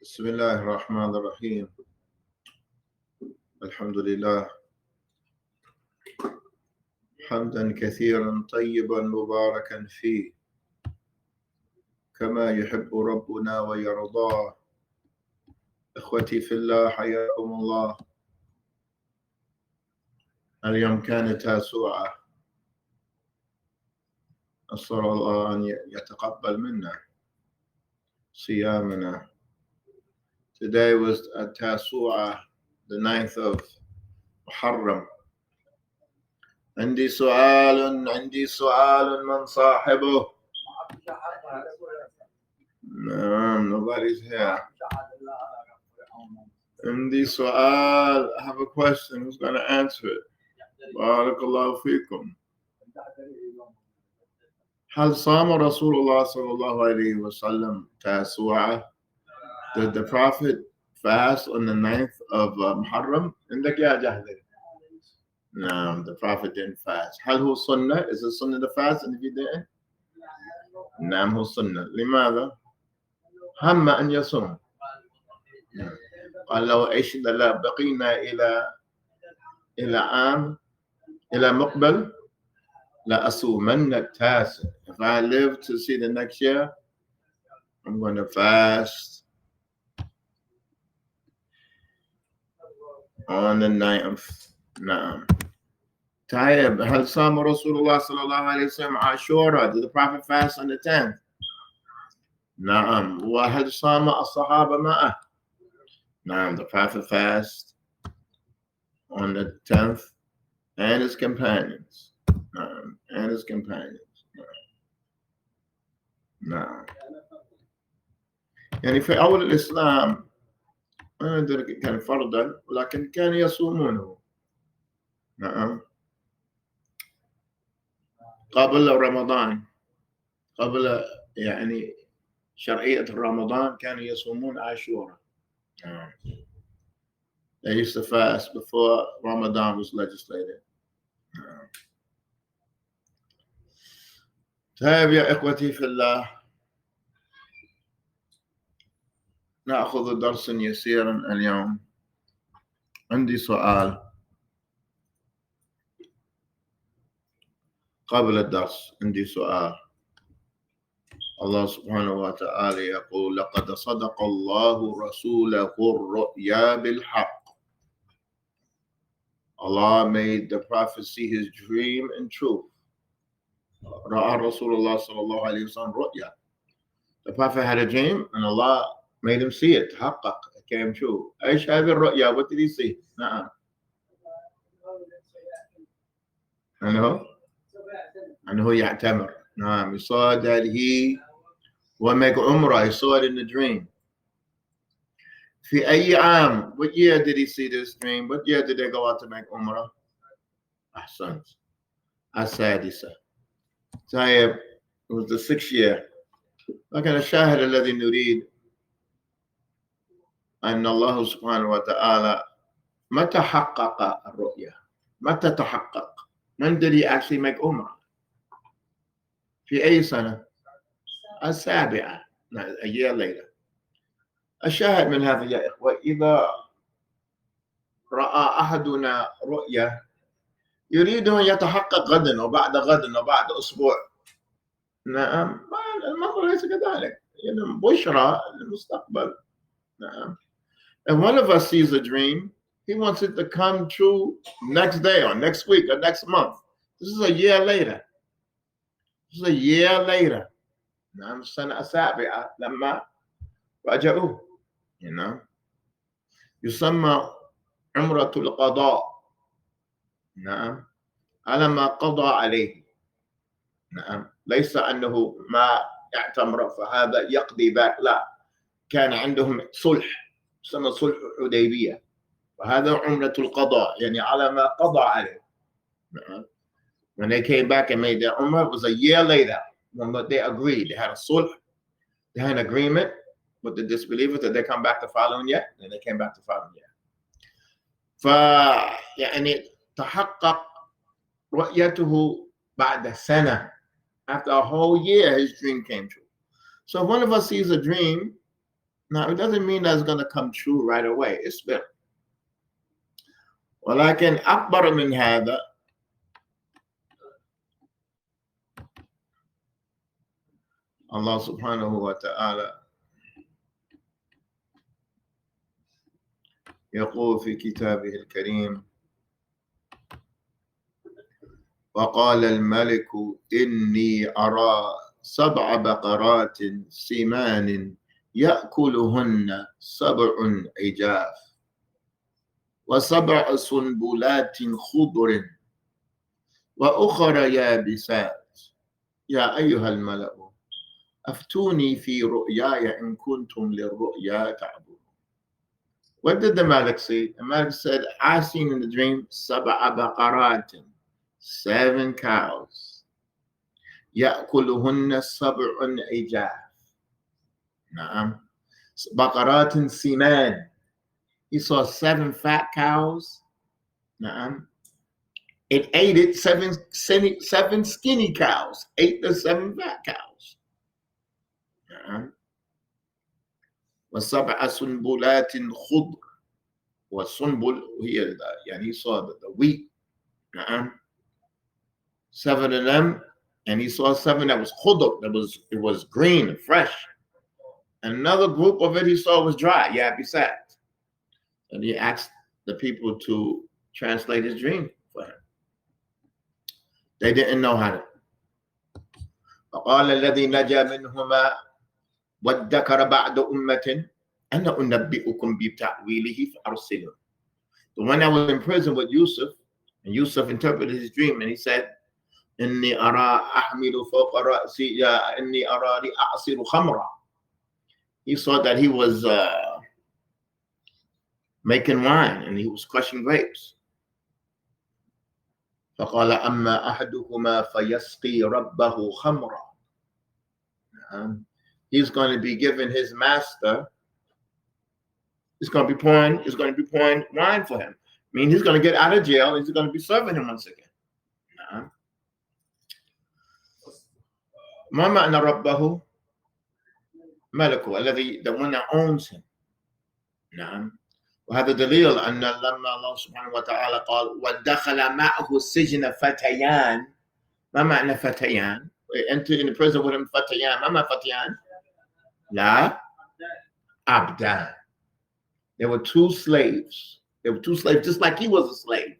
بسم الله الرحمن الرحيم. الحمد لله حمدا كثيرا طيبا مباركا فيه كما يحب ربنا ويرضاه. إخوتي في الله حياكم الله. اليوم كان تاسوعة، أسأل الله أن يتقبل منا صيامنا. Today was Tasu'ah, the 9th of محرم. عندي سؤال من صاحبه. Nobody's here. عندي سؤال. I have a question. Who's going to answer it? بارك الله فيكم. هل صام رسول الله صلى الله عليه وسلم تاسوعة? Did the Prophet fast on the 9th of Muharram? عندك يا جهدي. No, the Prophet didn't fast. هل هو سنة? Is it sunnah to fast and if you didn't? نعم هو سنة. لماذا؟ هم أن يصوم. قال لو عشنا بقينا إلى عام إلى مقبل لأصومن التاسع. If I live to see the next year, I'm going to fast on the 9th. نعم. طيب هل صام رسول الله صلى الله عليه وسلم عاشوراء? Did the Prophet fast on the 10th? نعم. وهل صام الصحابة معه? نعم. The Prophet fast on the 10th and his companions. نعم. And his companions. نعم. يعني في أول الإسلام ما ندري كان فرضا ولكن كان يصومونه. نعم. قبل رمضان، قبل يعني شرعية رمضان كانوا يصومون عاشوراء. They used to fast before Ramadan was legislated. طيب يا إخوتي في الله، نأخذ درسا يسيرا اليوم. عندي سؤال قبل الدرس. عندي سؤال. الله سبحانه وتعالى يقول لقد صدق الله رسوله الرؤيا بالحق. Allah made the Prophet see his dream in truth. رأى رسول الله صلى الله عليه وسلم رؤيا. The Prophet had a dream and Allah made him see it. تحقق. It came true. إيش هذه الرؤيا? What did he see? نعم. أنه يعتمر. نعم. He saw that he will make umrah. He saw it in the dream. في أي عام? What year did he see this dream? What year did they go out to make umrah? أحسنت. السادسة. طيب. It was the 6th year. لكن الشاهد الذي نريد أن الله سبحانه وتعالى متى حقق الرؤيا؟ متى تحقق؟ When did he actually make umrah? في أي سنة؟ السابعة. A year later. الشاهد من هذا يا إخوة، إذا رأى أحدنا رؤيا يريد أن يتحقق غدا وبعد غد وبعد أسبوع. نعم. الأمر ليس كذلك. يعني بشرى للمستقبل. نعم. And one of us sees a dream, he wants it to come true next day or next week or next month. This is a year later. This is a year later. نعم. السنة السابعة لما رجعوه. You know. يسمى عمرة القضاء. نعم. على ما قضى عليه. نعم. ليس أنه ما اعتمر فهذا يقضي باك. لا. كان عندهم صلح. يسمى صلح حديبية. وهذا عمرة القضاء. يعني على ما قضى عليه. نعم. When they came back and made their umrah, it was a year later. When they agreed. They had a sulh. They had an agreement with the disbelievers that they come back the following year. And they came back the following year. يعني تحقق رؤيته بعد سنة. After a whole year, his dream came true. So if one of us sees a dream Now, it doesn't mean that's going to come true right away. It's been. ولكن أكبر من هذا الله سبحانه وتعالى يقول في كتابه الكريم وقال الملك إني أرى 7 بقرات سمان يأكلهن 7 عجاف و7 سنبلات خضر وأخرى يابسات يا أيها الملأ أفتوني في رؤياي إن كنتم للرؤيا تعبرون. What did the Malik say? The Malik said, I seen in the dream 7 بقرات, 7 cows. يأكلهن 7 عجاف. نعم. بقرات سمان. He saw 7 fat cows. نعم. It ate it, 7 skinny cows. Ate the 7 fat cows. نعم. و7 سنبلات خضر. والسنبل هي يعني he saw the wheat. نعم. 7 of them, and he saw 7 that was khudr, it was green and fresh. And another group of it he saw was dry, yabisat. And he asked the people to translate his dream for him. They didn't know how to. فقال الذي نجا منهما وادكر بعد أمة أنا أنبئكم بتأويله فأرسلوا. The one that was in prison with Yusuf, and Yusuf interpreted his dream, and he said, إني أرى أحمل فوق رأسي إني أرى أعصر خمرا. He saw that he was making wine and he was crushing grapes. فقال أما أحدكما فيسقي ربه خمرا. He's going to be giving his master. He's going to be pouring wine for him. I mean, he's going to get out of jail. And he's going to be serving him once again. ما معنى ربه ملكه الذي the one that owns him. نعم. وهذا دليل أن لما الله سبحانه وتعالى قال ودخل معه السجن فتيان. ما معنى فتيان؟ Enter in the prison with him فتيان. ما معنى فتيان؟ لا عبدان. There were 2 slaves. Just like he was a slave.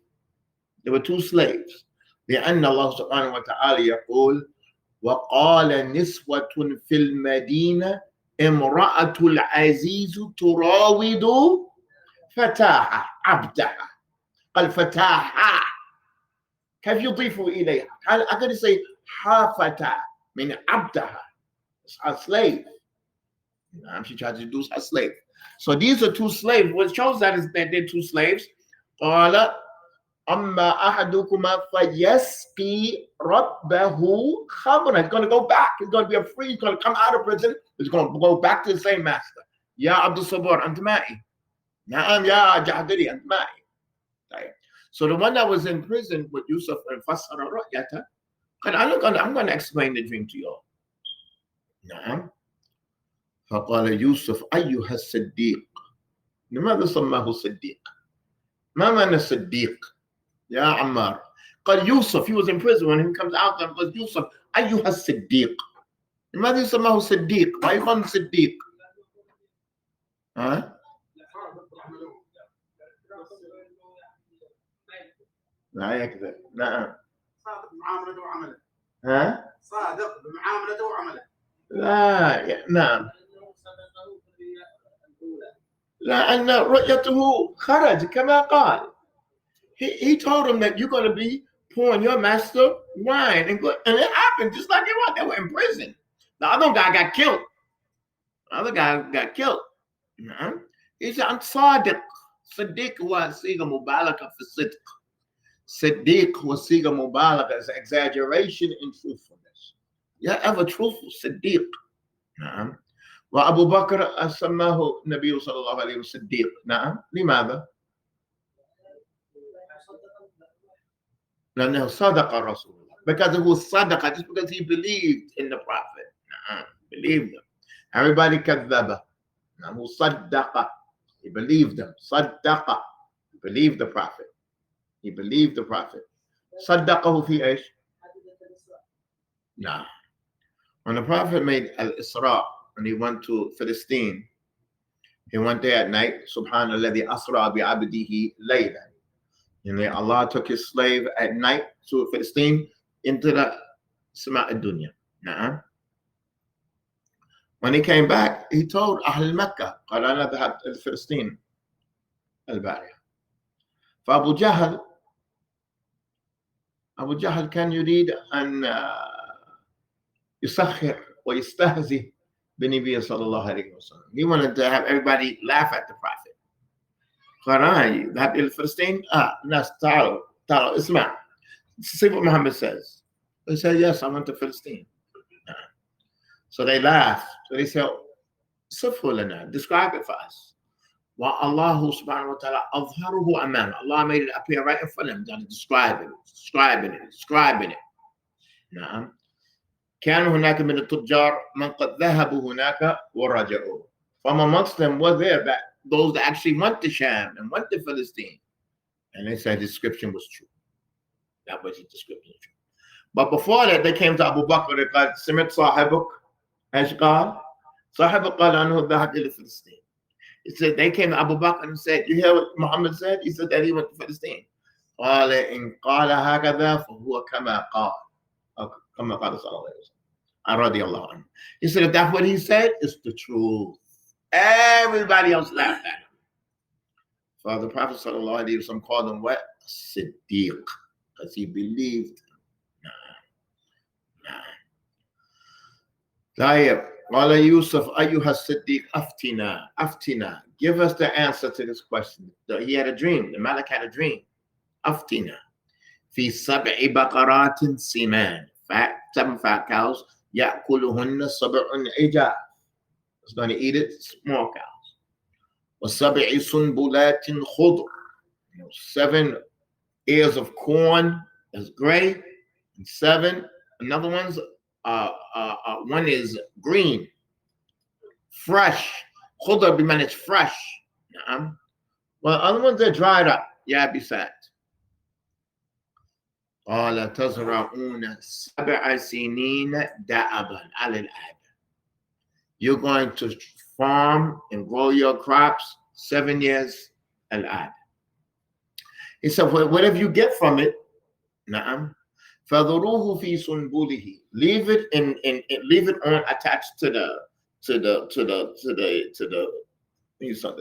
There were 2 slaves. لأن الله سبحانه وتعالى يقول وقال نسوة في المدينة امرأة العزيز تراود فتاها عبدها. قال فتاها كيف يضيف إليها؟ I could say حافتا من عبدها. It's a slave. She tried to introduce a slave. So these are 2 slaves. What shows that is that they're 2 slaves. قال أما أحدكما فيسقي ربه خمرا. He's going to go back. He's going to be free. He's going to come out of prison. He's going to go back to the same master. يا عبد الصبور أنت معي. نعم يا جعدري أنت معي. So the one that was in prison with Yusuf and فسر رؤيته قال I'm going to explain the dream to you all. نعم. فقال يوسف أيها الصديق. لماذا سماه صديق؟ ما معنى صديق؟ يا عمار. قال يوسف, he was in prison when he comes out there, قال يوسف أيها الصديق. لماذا سماه صديق؟ Why you call him صديق؟ ها؟ لا يكذب. نعم. صادق بمعاملته وعمله. ها؟ صادق بمعاملته وعمله. لا نعم. لأن رؤيته خرج كما قال. He told him that you're going to be pouring your master wine. And it happened just like they were in prison. The other guy got killed. He said, I'm Sadiq. Sadiq was Siga Mubalaka for Siddiq. Siddiq was Siga Mubalaka as exaggeration in truthfulness. You're ever truthful, Siddiq. نعم. وأبو بكر سماه النبي صلى الله عليه وسلم صديق. نعم. لماذا؟ لأنه صدق رسول الله. Because it was صدق, just because he believed in the prophet. نعم. Believed him. Everybody كذبه. هو صدق. He believed them. صدق. He believed the prophet. He believed the prophet. صدقه في إيش؟ No. When the prophet made al-Isra, when he went to Philistine, he went there at night. Subhanalladhi asra bi abdihi laylan. And Allah took his slave at night to Philistine into the Sama' al-Dunya. Nah. When he came back, he told Ahl Makkah, قال أنا ذهبت إلى فلسطين البارحة. فأبو جهل كان يريد أن يسخر ويستهزئ بالنبي صلى الله عليه وسلم. He wanted to have everybody laugh at the prophet. قال ذهبت إلى فلسطين. الناس تعالوا اسمع. See what Muhammad says. They said, yes, I went to Philistine. So they laughed. So they said, صفه لنا, describe it for us. وَاللَّهُ سبحانه وتعالى أظهره أمامه. Allah made it appear right in front of him, describing it. نعم. كان هناك من التجار من قد ذهبوا هناك ورجعوا. From amongst them were there those that actually went to Sham and went to Philistine. And they said the description was true. That was the description true. But before that, they came to Abu Bakr. They said, سمعت صاحبك ايش قال؟ صاحبك قال أنه ذهب إلى فلسطين. He said they came to Abu Bakr and said, you hear what Muhammad said? He said that he went to Philistine. قال إن قال هكذا فهو كما قال. كما قال صلى الله عليه وسلم. رضي الله عنه. He said if that's what he said, it's the truth. Everybody else laughed at him. So the Prophet sallallahu alaihi wasallam called him what? Siddiq, because he believed. طيب قال يوسف أيها الصديق أفتنا. Give us the answer to this question. He had a dream. The Malik had a dream. أفتنا في 7 بقرات سمان. 7 fat cows. يأكلهن 7 عجاف. It's going to eat it, small cows. و7 سنبلات خضر. 7 ears of corn is gray. And 7 another one's one is green, fresh. Khudr b'man it's fresh. Well, other ones are dried up. Yabisat. قال تزرعون 7 سنين دأبا على الآب. You're going to farm and grow your crops 7 years al-ad. He said, well, whatever you get from it, na'am. فَذُرُوهُ فِي سُنْبُلِهِ. Leave it on attached to the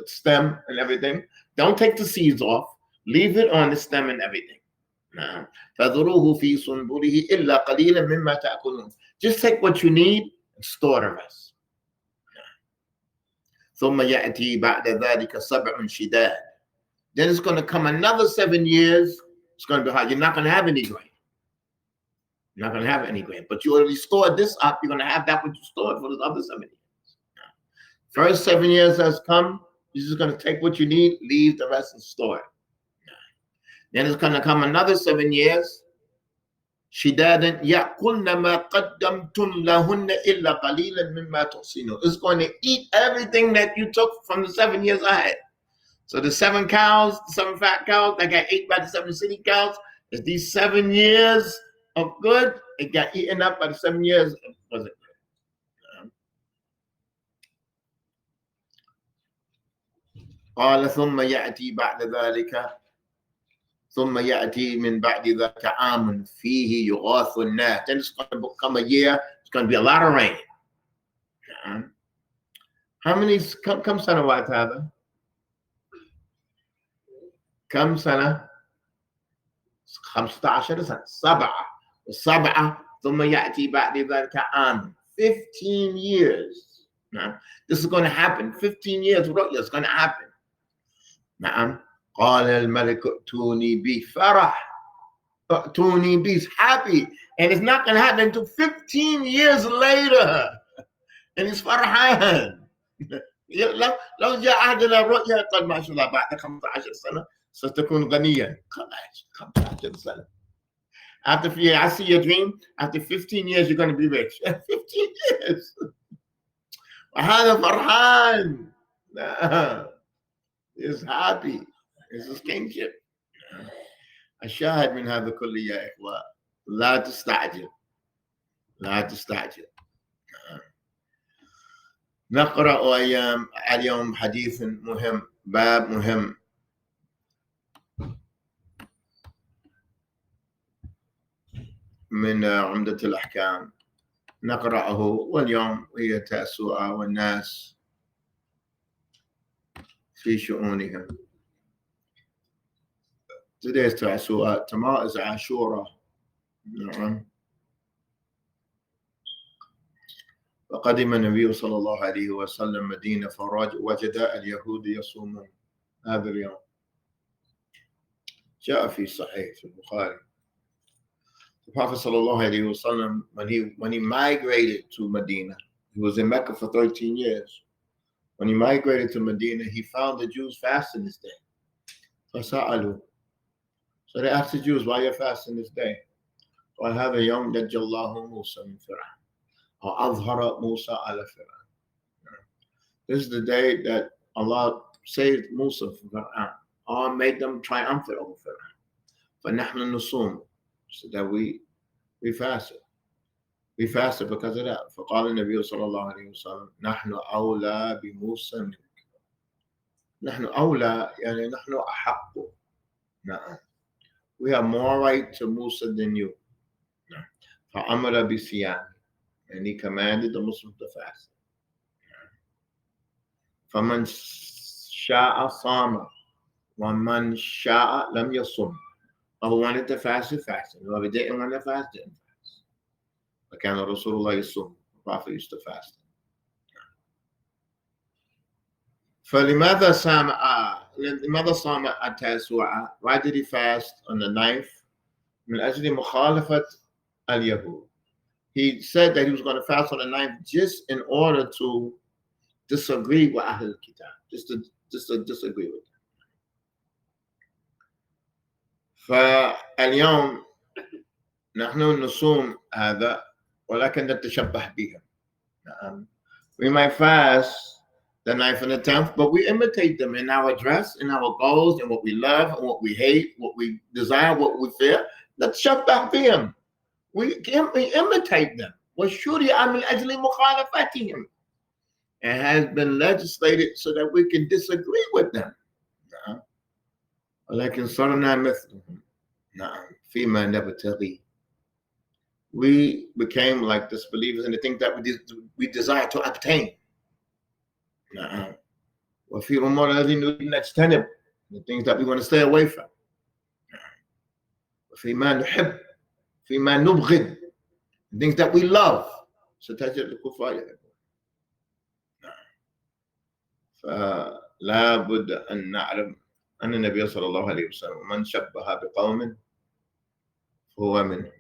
stem and everything. Don't take the seeds off. Leave it on the stem and everything. فَذُرُوهُ فِي سُنْبُلِهِ إِلَّا قَلِيلًا مِمَّا تَأْكُلُونَ. Just take what you need and store the rest. ثُمَّ يَأْتِي بَعْدَ ذَلِكَ 7 شِدَادٍ. Then it's going to come another 7 years. It's going to be hard. You're not going to have any grain. You're not going to have any grain. But you already stored this up. You're going to have that what you stored for those other 7 years. First 7 years has come. You're just going to take what you need, leave the rest and store it. Then it's going to come another 7 years. شِدَادًا يَأْكُلْنَ مَا قَدَّمْتُمْ لَهُنَّ إِلَّا قَلِيلًا مِمَّا تُحْصِنُونَ. It's going to eat everything that you took from the 7 years ahead. So the 7 cows, the 7 fat cows that got ate by the 7 city cows, is these 7 years of good. It got eaten up by the 7 years of was it good. قال ثم يأتي بعد ذلك ثم يأتي من بعد ذلك عام فيه يغاث الناس. Then it's going to become a year. It's going to be a lot of rain. How many كم سنة وقت هذا؟ كم سنة؟ 15 سنة. 7 ثم يأتي بعد ذلك عام. 15 years. This is going to happen. 15 years. It's going to happen. نعم. قال الملك ائتوني بفرح. ائتوني به. Happy. And it's not going to happen until 15 years later. And it's فرحان. لو جاء أحدنا رؤيا قال ما شاء الله بعد 15 سنة ستكون غنيا. 15 سنة. After I see your dream, after 15 years you're going to be rich. 15 years. وهذا فرحان. Nah. He's happy. It's his kingship. الشاهد من هذا كله يا إخوة لا تستعجل. لا تستعجل. نقرأ اليوم حديث مهم، باب مهم من عمدة الأحكام نقرأه، واليوم هي تأسوء والناس في شؤونهم. Today's تأسوء. Tomorrow is Ashura. نعم. وقدم النبي صلى الله عليه وسلم مدينة فوجد اليهود يصومون هذا اليوم. جاء في صحيح في البخاري. The Prophet sallallahu alaihi wasallam, when he migrated to Medina, he was in Mecca for 13 years. When he migrated to Medina, he found the Jews fasting this day. فسألوا. So they asked the Jews, why are you fasting this day? قال هذا يوم نجى الله موسى من فرعون أو أظهر موسى على فرعون. This is the day that Allah saved Musa from Fir'aun, or made them triumphant over Fir'aun. فنحن نصوم. So that we fasted. We fasted because of that. فقال النبي صلى الله عليه وسلم نحن أولى بموسى منك. نحن أولى يعني نحن أحق. نعم. We have more right to Musa than you. نعم. فأمر بصيام. And he commanded the Muslims to fast. فمن شاء صام ومن شاء لم يصم. Who wanted to fast, fasted. Whoever didn't want to fast, didn't fast. وكان رسول الله يصوم. The Prophet used to fast. فلماذا صام التاسوعة? Why did he fast on the 9th? من أجل مخالفة اليهود. He said that he was going to fast on the 9th just in order to disagree with Ahl al-Kitab, just to disagree with them. فاليوم نحن نصوم هذا ولكن نتشبه بهم. We might fast the 9th and the 10th, but we imitate them in our dress, in our goals, in what we love, and what we hate, what we desire, what we fear. نتشبه بهم. We imitate them. وشرع من أجل مخالفتهم. It has been legislated so that we can disagree with them. ولكن صرنا مثلهم. نعم فيما نبتغي. We became like disbelievers in the things that we desire to obtain. نعم وفي أمور الذين نريد نجتنب, the things that we want to stay away from. وفيما نحب فيما نبغض, the things that we love. ستجد الكفار. فلا بد أن نعلم أن النبي صلى الله عليه وسلم من شبه بقوم فهو منهم.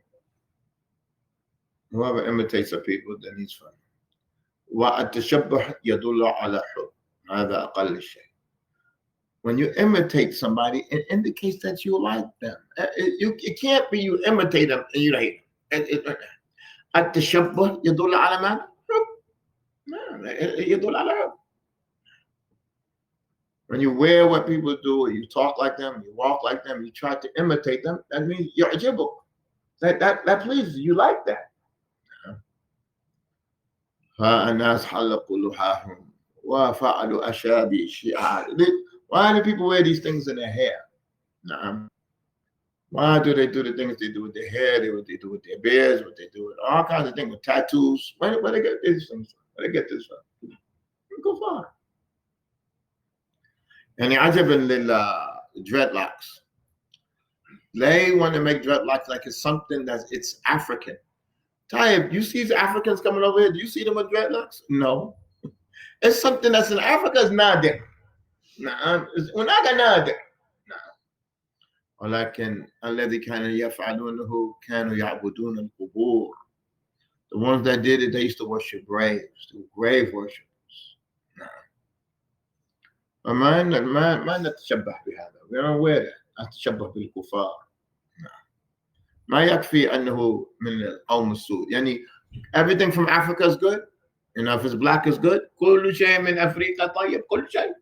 Whoever imitates the people, then he's from. والتشبه يدل على حب. هذا أقل شيء. When you imitate somebody, it indicates that you like them. It can't be you imitate them and you hate them. التشبه يدل على ماذا؟ حب. يدل على حب. When you wear what people do, you talk like them, you walk like them, you try to imitate them, that means يعجبك. That pleases you, like that. فالناس حلقوا لحاهم وفعلوا أشياء بالشعار. Why do people wear these things in their hair? Why do they do the things they do with their hair, what they do with their beards, what they do with all kinds of things, with tattoos? Where they get these things from? Where they get this from? Go far. And عجبا dreadlocks. They want to make dreadlocks like it's something it's African. Tayyip, you see these Africans coming over here? Do you see them with dreadlocks? No. It's something that's in Africa. It's nadir. هناك نادر. ولكن الذي كانوا يفعلونه كانوا يعبدون القبور. The ones that did it, they used to worship graves, grave worshipers. ما نتشبه بهذا. We don't wear that. نتشبه بالكفار. ما يكفي أنه من القوم السود. يعني everything from Africa is good. You know, if it's black is good, كل شيء من أفريقيا طيب كل شيء.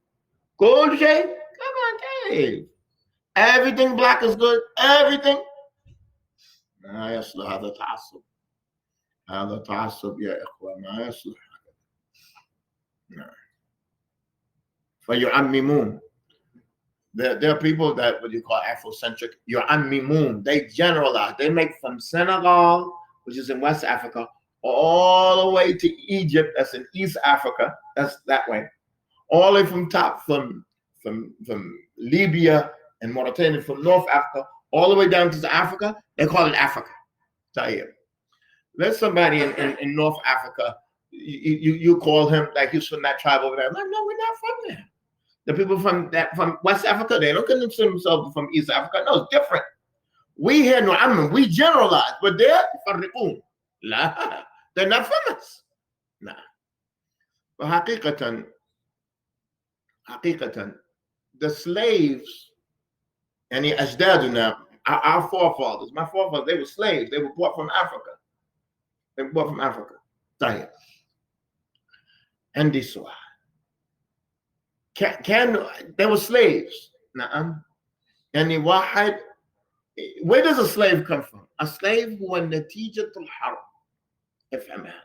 كل شيء. Come on, Dave. Everything black is good. Everything. ما يصلح هذا تعصب. هذا تعصب يا إخوة ما يصلح. فيعممون. There are people that what you call Afrocentric. يعممون. They generalize. They make from Senegal, which is in West Africa, all the way to Egypt, that's in East Africa, that's that way. All the way from top, from Libya and Mauritania, from North Africa, all the way down to Africa, they call it Africa. There's somebody in North Africa, you call him like he's from that tribe over there. Like, no, we're not from there. The people from West Africa, they don't consider themselves from East Africa. No, it's different. We here no, we generalize, but they're يفرقون. لا, they're not from us. No. وحقيقة the slaves and the أجدادنا, our forefathers, my forefathers, they were slaves. They were brought from Africa. They were brought from Africa. طيب. عندي سؤال. They were slaves. نعم. يعني واحد, where does a slave come from? A slave هو نتيجة الحرب. افهم هذا.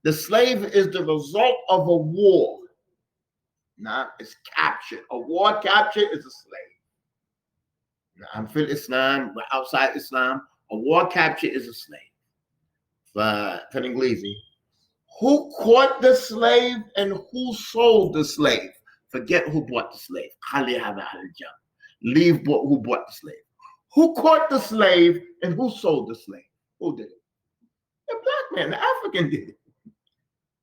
The slave is the result of a war. نعم. It's captured. A war capture is a slave. نعم. في الإسلام, outside Islam, a war capture is a slave. في الإنجليزي, who caught the slave and who sold the slave? Forget who bought the slave. Leave who bought the slave. Who caught the slave and who sold the slave? Who did it? The black man, the African did it.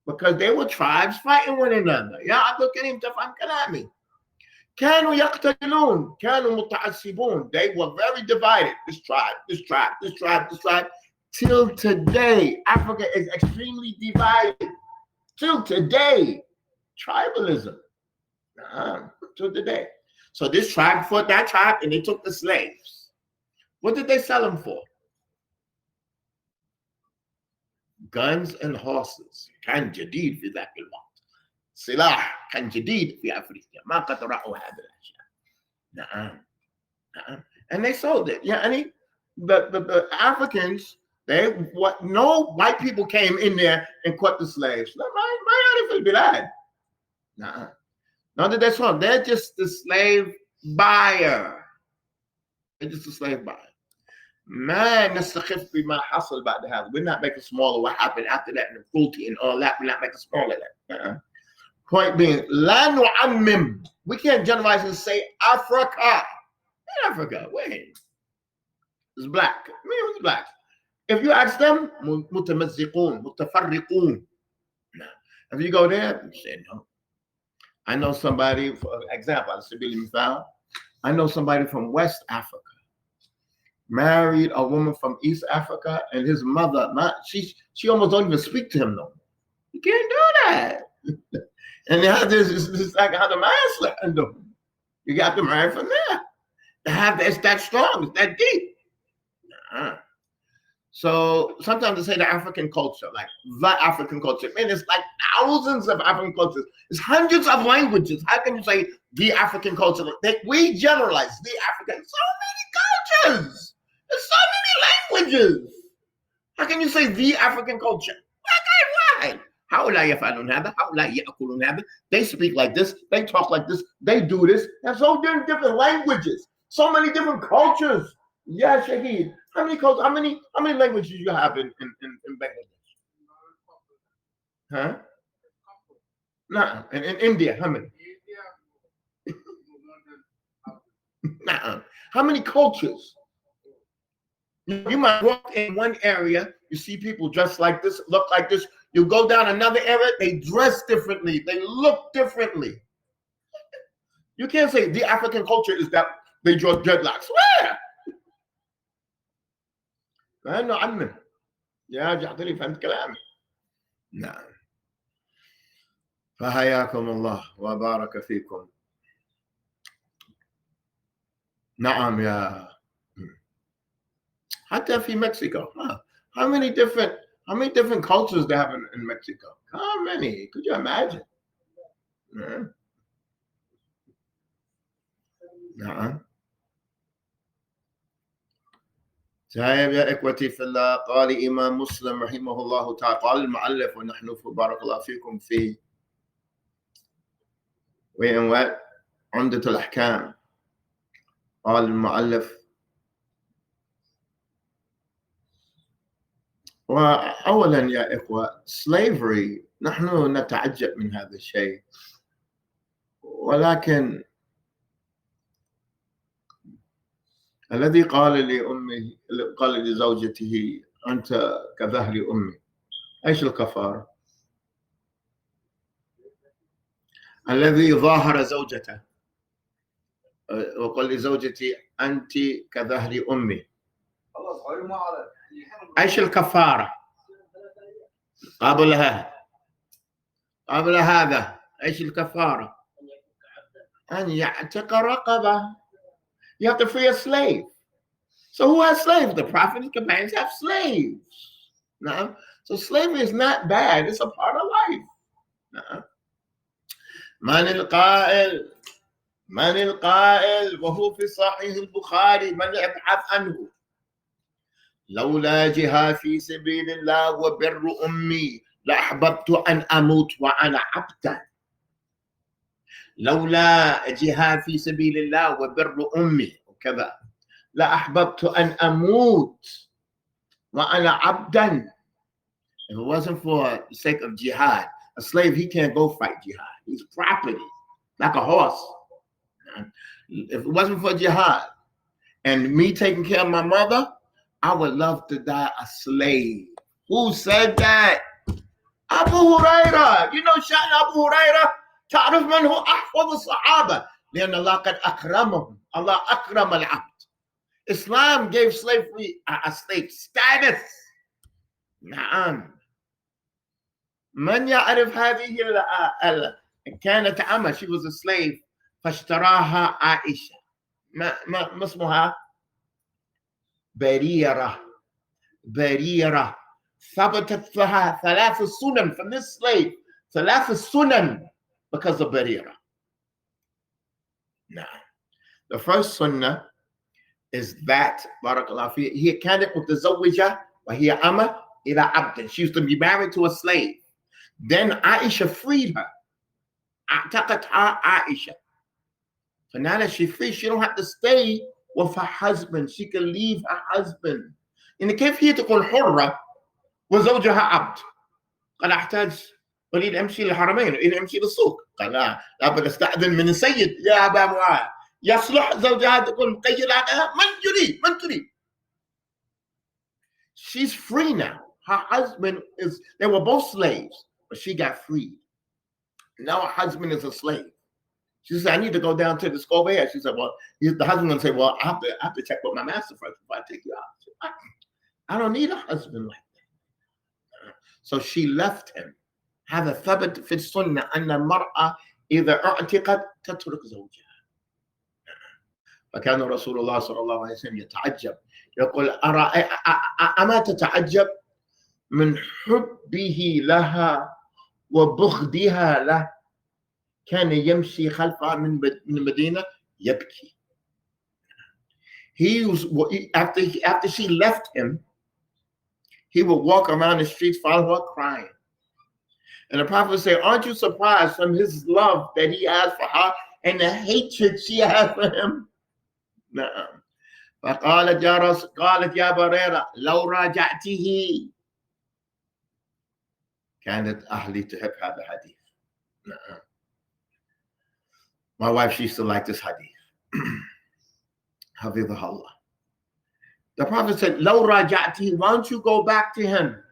Because they were tribes fighting one another. يا عبد الكريم تفهم كلامي. كانوا يقتتلون. كانوا متعصبون. They were very divided. This tribe, this tribe, this tribe, this tribe. Till today, Africa is extremely divided. Till today, tribalism. To the day. So this tribe fought that tribe and they took the slaves. What did they sell them for? Guns and horses. كان جديد في ذاك الوقت. سلاح كان جديد في أفريقيا. ما قد رأوا هذه الأشياء. نعم. And they sold it. Yeah, and the Africans, no white people came in there and caught the slaves. No, that's wrong. They're just the slave buyer. They're just a slave buyer. ما نستخف بما حصل بعد هذا. We're not making smaller what happened after that and the cruelty and all that. We're not making smaller that. Point being, لا نعمم. We can't generalize and say Africa. Africa, wait. It's black. I mean, it's black. If you ask them, متمزقون, متفرقون. If you go there, you say no. I know somebody, for example, I know somebody from West Africa married a woman from East Africa, and his mother, she almost don't even speak to him no more. You can't do that. And now it's like how the man's letting them. You got to marry from there. It's that strong, it's that deep. So sometimes they say the African culture, like the African culture. Man, it's like thousands of African cultures. It's hundreds of languages. How can you say the African culture? We generalize the African. So many cultures. There's so many languages. How can you say the African culture? Why? هؤلاء يفعلون هذا. هؤلاء يأكلون هذا. They speak like this. They talk like this. They do this. There's so many different languages. So many different cultures. Yeah, Shahid. How many cultures? How many languages do you have in Bangladesh? Huh? Nah. In India, how many? Nah. How many cultures? You might walk in one area, you see people dressed like this, look like this. You go down another area, they dress differently, they look differently. You can't say the African culture is that they draw dreadlocks. Where? لأنه عمم يا جعفري فهمت كلامي. نعم. فحياكم الله وبارك فيكم. نعم يا. حتى في مكسيكو. How many different How many different cultures they have in Mexico? How many? Could you imagine? طيب يا إخوتي في الله، قال إمام مسلم رحمه الله تعالى، قال المؤلف ونحن بارك الله فيكم في عمدة الأحكام، قال المؤلف: وأولا يا إخوة slavery نحن نتعجب من هذا الشيء، ولكن الذي قال لزوجته أنت كظهر أمي، إيش الكفارة؟ الذي ظاهر زوجته وقال لزوجتي أنت كظهر أمي، إيش الكفارة؟ قبل هذا إيش الكفارة؟ أن يعتق رقبة. You have to free a slave. So who has slaves? The Prophet and companions have slaves. No. So slavery is not bad. It's a part of life. No. من القائل وهو في صحيح البخاري، من يبحث عنه: لولا جهاد في سبيل الله وبر أمي لأحببت أن أموت وأنا عبدا. لولا جهاد في سبيل الله وبر أمي وكذا لأحببت أن أموت وأنا عبدا. If it wasn't for the sake of jihad, a slave, he can't go fight jihad. He's property, like a horse. If it wasn't for jihad and me taking care of my mother, I would love to die a slave. Who said that? Abu Huraira. You know شأن Abu Huraira? تعرف من هو أحفظ الصحابة؟ لأن الله قد أكرمهم. Allah أكرم العبد. Islam gave slavery a slave status. نعم. من يعرف هذه كانت أمة. She was a slave. فاشتراها عائشة. ما اسمها؟ بريرة. ثبتت لها 3 سنن from this slave. 3 سنن because of بريرة. Now, the first sunnah is that بارك الله فيه هي كانت متزوجة وهي أمة إلى عبد. She used to be married to a slave. Then Aisha freed her. اعتقتها عائشة. So now that she's free, she don't have to stay with her husband. She can leave her husband. إن كيف هي تكون حرة وزوجها عبد؟ قال أحتاج أريد أمشي للحرمين، أريد أمشي للسوق. قال لا، لابد أستأذن من السيد. يا أبا معاذ، يصلح زوجها تكون مقيدة؟ من تريد؟ She's free now. Her husband they were both slaves, but she got freed. Now her husband is a slave. She said, I need to go down to the Scoville. She said, well, the husband will say, well, I have to check with my master first before I take you out. Said, I don't need a husband like that. So she left him. هذا ثبت في السنة أن المرأة إذا اعتقت تترك زوجها. فكان رسول الله صلى الله عليه وسلم يتعجب، يقول أما تتعجب من حبه لها وبغضها له؟ كان يمشي خلفها من المدينة يبكي. After she left him, he would walk around the streets, follow her, crying. And the Prophet would say, aren't you surprised from his love that he has for her and the hatred she has for him? نعم. قالت يا بريرة لو راجعته. كانت أهلي تحب هذا الحديث. نعم. My wife, she used to like this hadith. حفظها Allah. The Prophet said, لو راجعته, why don't you go back to him?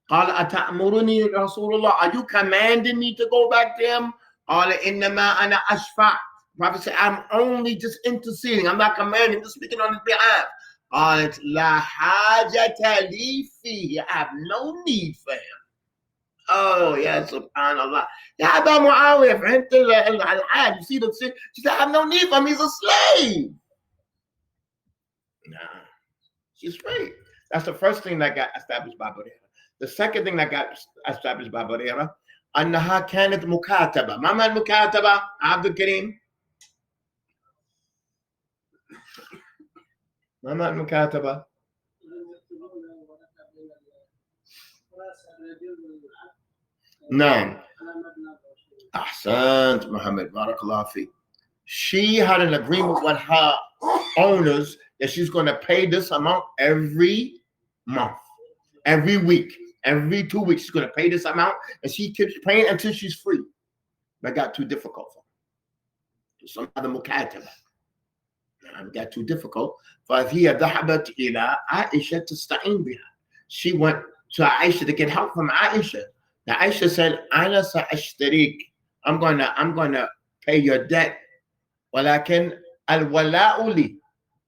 قال أتأمرني رسول الله, are you commanding me to go back to him? قال إنما أنا أشفع. The Prophet said, I'm only just interceding. I'm not commanding, just speaking on his behalf. قالت لا حاجة لي فيه. I have no need for him. Oh, yeah, subhanallah. Ya Aba Muawiyah, فهمت الحال. You see the shit? She said, I have no need for him. He's a slave. Nah, she's free. That's the first thing that got established by Buddha. The second thing that got established by Barira أنها كانت مكاتبة. ما معنى المكاتبة عبد الكريم؟ ما معنى المكاتبة؟ نعم أحسنت محمد بارك الله فيك. She had an agreement with her owners that she's going to pay this amount every month, every week, every 2 weeks. She's going to pay this amount, and she keeps paying until she's free. That got too difficult for her. Some other mukataba. It got too difficult. فهي ذهبت إلى عائشة تستعين بها. She went to Aisha to get help from Aisha. Now Aisha said, "Ana sa'ashtarik. I'm gonna pay your debt. ولكن الولاء لي.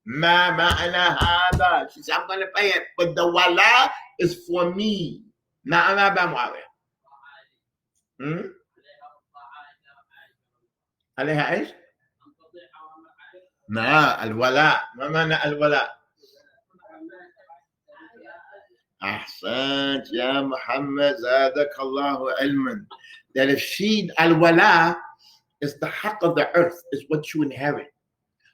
ما معنى هذا?" She said, "I'm gonna pay it, but the wala is for me." Now أنا بمعاوية. عليها إيش؟ لا الولاء. ما معنى الولاء؟ أحسنت يا محمد زادك الله علما. That if she الولاء is the haqq of the earth, is what you inherit.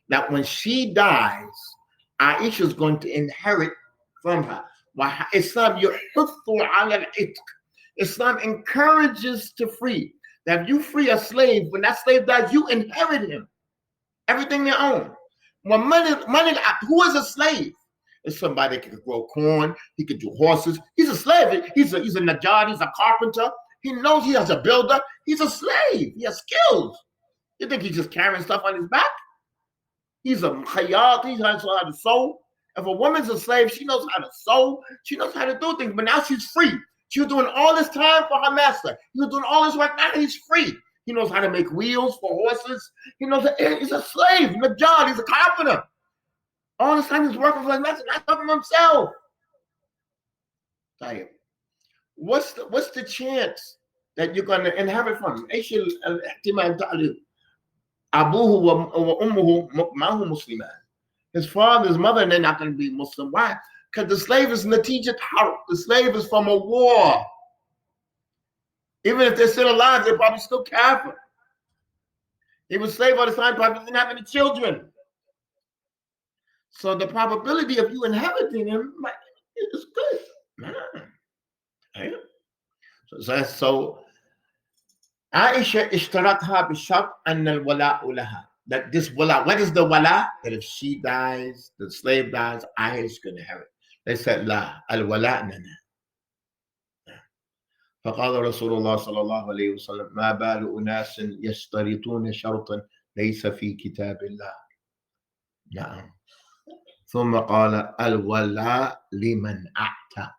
That when she dies, Aisha is going to inherit from her. Islam يحث على العتق. Islam encourages to free. That if you free a slave, when that slave dies, you inherit him. Everything they own. Who is a slave? It's somebody that can grow corn. He could do horses. He's a slave. He's a najjar. He's a carpenter. He knows he has a builder. He's a slave. He has skills. You think he's just carrying stuff on his back? He's a khayyat. He knows how to sew. If a woman's a slave, she knows how to sew. She knows how to do things. But now she's free. She was doing all this time for her master. He was doing all this work. Now he's free. He knows how to make wheels for horses. He knows that he's a slave. Najjar. He's a carpenter. All this time he's working for his master, not talking to himself. What's the chance that you're going to inherit from him? ايش الاحتمال تعليق؟ أبوه وأمه ما هو مسلمان. His father, his mother, they're not going to be Muslim. Why? Because the slave is natijat harb. The slave is from a war. Even if they're still alive, they're probably still kafir. He was slave all the time, probably didn't have any children. So the probability of you inheriting him is good. So Aisha اشترطها بالشرط أن الولاء لها. That this wala, what is the wala? That if she dies, the slave dies, Aisha is going to inherit. They said لا الولاء لنا. فقال رسول الله صلى الله عليه وسلم ما بال أناس يشترطون شرطا ليس في كتاب الله. نعم. ثم قال الولاء لمن أعتق.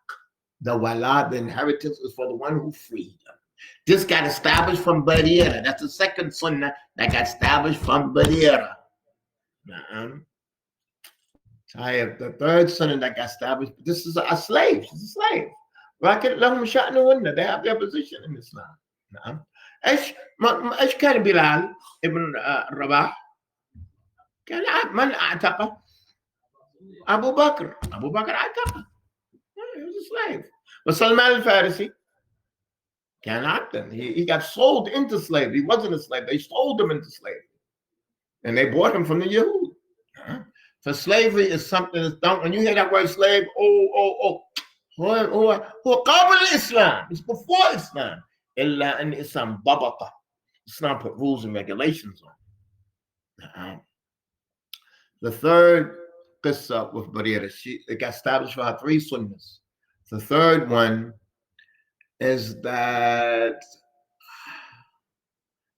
The wala, the inheritance, is for the one who freed them. This got established from Barira. That's the second sunnah that got established from Barira. The third sunnah that got established, this is a slave. She's a slave. They have their position in Islam. ايش كان بلال ابن رباح؟ كان من اعتقه؟ أبو بكر اعتقه. He was a slave. But Salman al-Farisi كان عبدا. He got sold into slavery. He wasn't a slave. They sold him into slavery. And they bought him from the Yahud. So slavery is something that's done. When you hear that word slave, هو قبل الإسلام. It's before Islam. إلا أن Islam ضبطه. Islam put rules and regulations on. The third qissa with Barira, it got established for her 3 sunnahs. The third one is that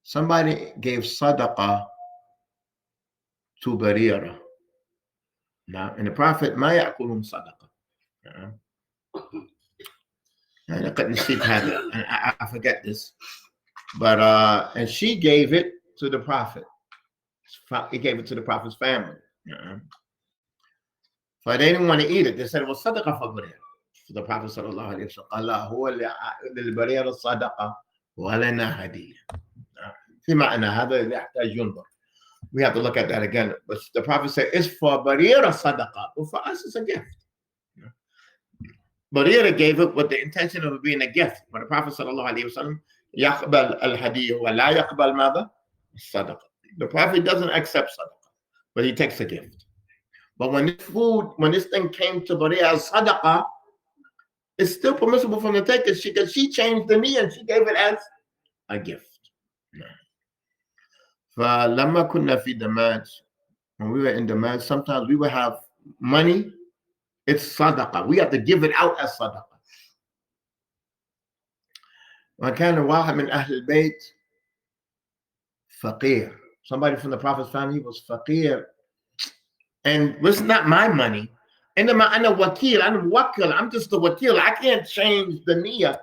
somebody gave sadaqah to Barira. Now, and the Prophet, ما يأكلهم صدقة. I couldn't see that. I forget this. But, and she gave it to the Prophet. He gave it to the Prophet's family. So they didn't want to eat it. They said it was sadaqah for Barira. So the Prophet sallallahu alayhi wa sallam, Allah huwa للبريرة صدقة ولنا هدية. في معنى هذا يحتاج ينظر. We have to look at that again. But the Prophet said it's for Barira sadaqah, but for us it's a gift. Barira gave it with the intention of it being a gift. But the Prophet sallallahu alaihi wasallam يقبل الهدية ولا يقبل ماذا؟ الصدقة. The Prophet doesn't accept sadaqah, but he takes a gift. But when this thing came to Barira as sadaqah, it's still permissible for him to take it because she changed the niyyah and she gave it as a gift. فلما كنا في دماج, when we were in Damaj, sometimes we would have money. It's sadaqah. We have to give it out as sadaqah. وكان واحد من أهل البيت فقير. Somebody from the Prophet's family was faqir. And it's not my money. إنما أنا وكيل. أنا موكل. I'm just the wakil. I can't change the niyyah.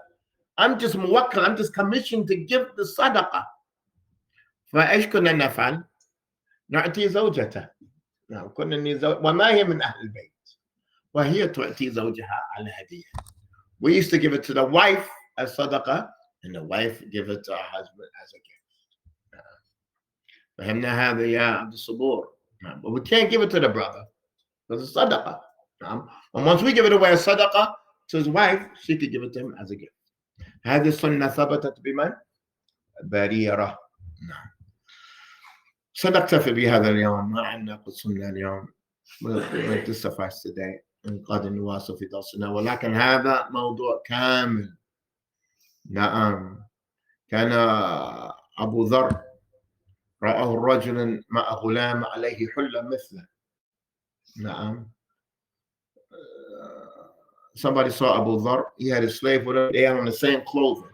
I'm just موكل. I'm just commissioned to give the sadaqah. فإيش كنا نفعل؟ نعطي زوجته. نعم كنا نزوج وما هي من أهل البيت. وهي تعطي زوجها على هدية. We used to give it to the wife as sadaqah, and the wife give it to her husband as a gift. فهمنا هذا يا عبد الصبور. But we can't give it to the brother because it's sadaqah. And once we give it away as sadaqah to his wife, she could give it to him as a gift. هذه السنة ثبتت بمن؟ بريرة. نعم. سنكتفي بهذا اليوم. ما عندنا قصة اليوم. We'll suffice today. قد نواصل في درسنا ولكن هذا موضوع كامل. نعم. كان أبو ذر رآه الرجل مع غلام عليه حلة مثله. نعم. Somebody saw Abu Dhar. He had his slave with him. They had on the same clothing.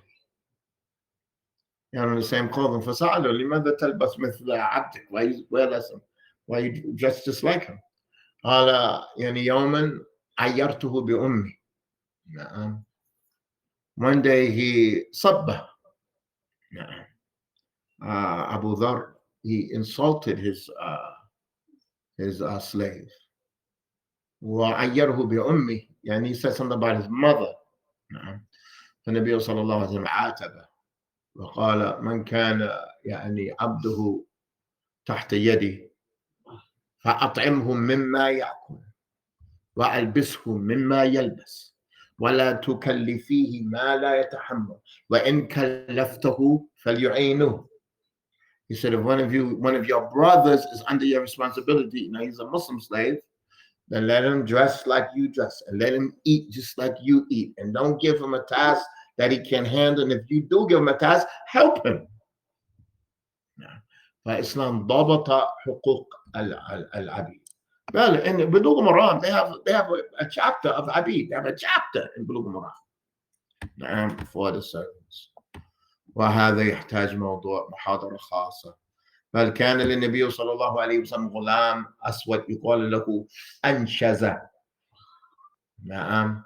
فسأله لماذا تلبس مثل عبدك? Why you wear less? Why you dress just like him? قال يعني يوما عيرته بأمي. نعم. One day he صبه. نعم. Abu Dhar, he insulted his slave. وعيره بأمي. يعني he said something about his mother. نعم. فالنبي صلى الله عليه وسلم عاتبه وقال من كان يعني عبده تحت يدي فأطعمه مما يأكل وألبسه مما يلبس ولا تكلفيه ما لا يتحمل وإن كلفته فليعينه. He said, if one of your brothers is under your responsibility, now he's a Muslim slave, then let him dress like you dress and let him eat just like you eat. And don't give him a task that he can handle. And if you do give him a task, help him. فإسلام ضبط حقوق العبيد. Well, in Bulugh al-Maram, they have a chapter of Abid. They have a chapter in Bulugh al-Maram for the servants. وهذا يحتاج موضوع محاضرة خاصة. بل كان للنبي صلى الله عليه وسلم غلام أسود يقال له أنشزة. نعم.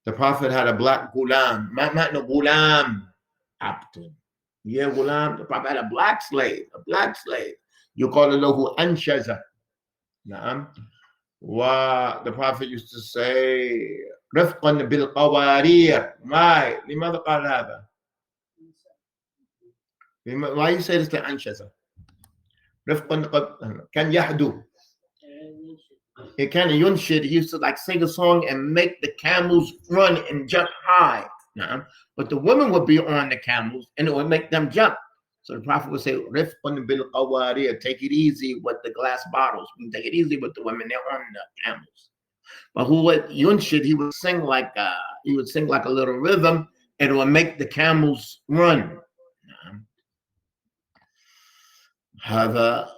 The Prophet had a black غلام. ما معنى غلام؟ عبد. Yeah, غلام. The Prophet had a black slave. يقال له أنشزة. نعم. The Prophet used to say رفقا بالقوارير. لماذا قال هذا؟ Why you say this to أنشزة؟ رفقا كان يحدو. He kind of ينشد. He used to like sing a song and make the camels run and jump high. But the women would be on the camels and it would make them jump. So the Prophet would say, "Rifqun bil qawariyah, take it easy with the glass bottles. Take it easy with the women. They're on the camels." But who would yunshid? He would sing like a little rhythm, and it would make the camels run. هذا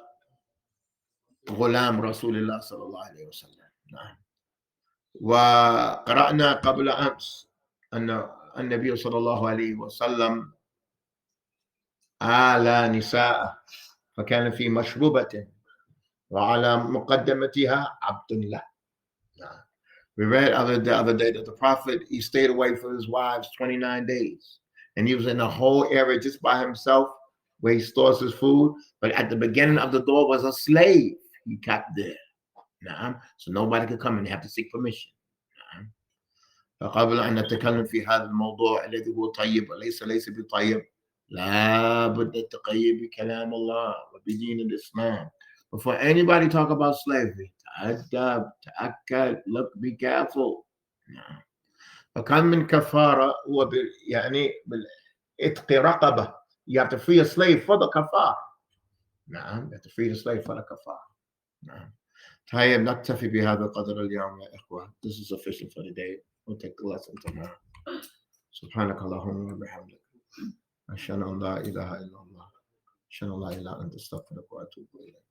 غلام رسول الله صلى الله عليه وسلم. وقرأنا قبل أمس أن النبي صلى الله عليه وسلم آلى نساءه فكان في مشروبة وعلى مقدمتها عبد الله. We read the other day that the Prophet, he stayed away from his wives 29 days. And he was in a whole area just by himself where he stores his food. But at the beginning of the door was a slave he kept there. So nobody could come and have to seek permission. فقبل أن نتكلم في هذا الموضوع الذي هو طيب وليس بطيب لا بد التقيد بكلام الله وبدين الإسلام. Before anybody talk about slavery, ta'addab, ta'akkad, look, be careful. وكان من كفارة هو يعني بالإتق رقبة يعطي فيه slave for the كفار. نعم يعطي فيه slave for the كفار. نعم. طيب نكتفي بهذا القدر اليوم يا إخوة. This is sufficient for the day. We'll take the lesson tomorrow. سبحانك اللهم وبحمدك أشهد أن لا إله إلا الله أشهد أن لا إله إلا أنت أستغفرك وأتوب إليك.